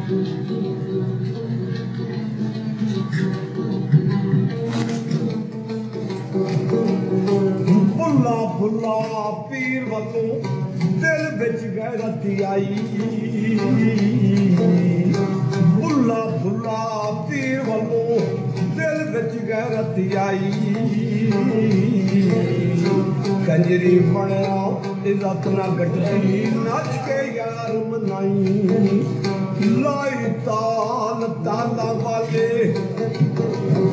बुला बुला पीर वालों दिल बिच गैरत आई बुला बुला पीर वालों दिल बिच गैरत आई कंजरी बनया इज्जत ना गटदी नच के यार मनाई लाई ताल ताला वाले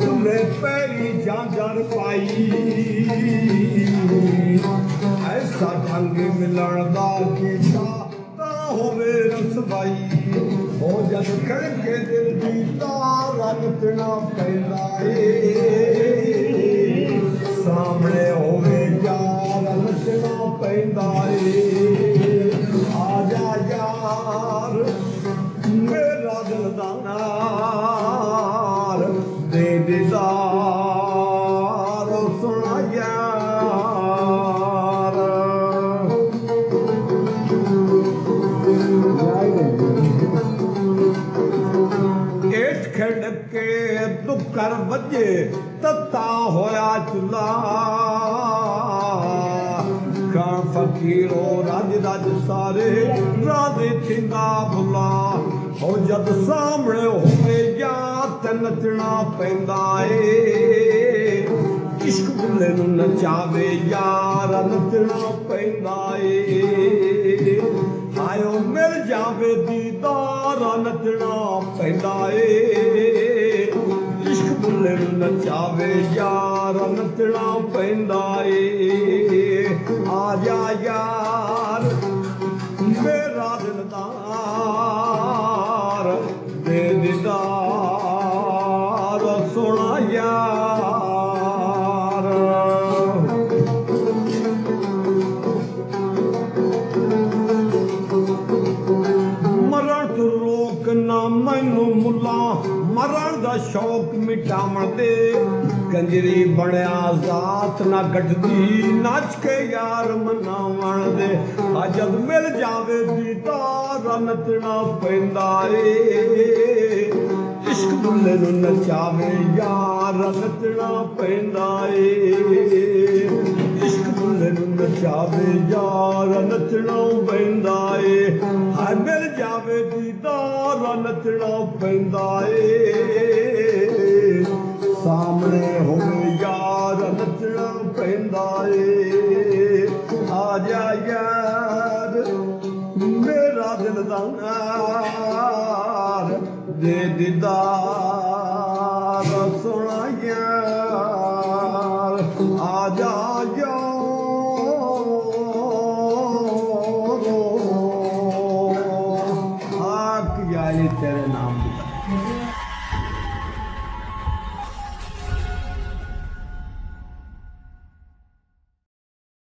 तुले पैरी झांझर पाई ऐसा ढंग मिलन दा कीता ता होवे रसवाई हो जद खड़के दिल दी तारा नचना पैंदा सामने होवे यार नचना पैंदा आजा यार मेरा दिलदार दे दीदार सुना यार एठ खड़के दुकर बजे तत्ता होया चुला खां फकीरो राज राज सारे राधे थिंदा भुला हो जद सामने होवे या ते नचना पैंदा इश्क बुले नू नचावे यार नचना पैंदा आयो मिल जावे दीदार नचना पैंदा इश्क बुले नू नचावे यार नचना पैंदा आजा यार मेरा दिलदार दे दीदार सोना यार मरण तो रोक ना मैनू मुला मरण दा शौक मिटावण दे कंजरी बनया जात ना गटदी नच के यार मनावण दे जद मिल जावे दीदार नचना पैंदा इश्क बुले नू नचावे यार नचना पैंदा इश्क बुले नू नचावे यार नचना पैंदा मिल जावे दीदार नचना पैंदा सामने होवे यार नचना पैंदा आजा यार मेरा दिलदार दे दीदार सोना यार आजा यार आक याली तेरे नाम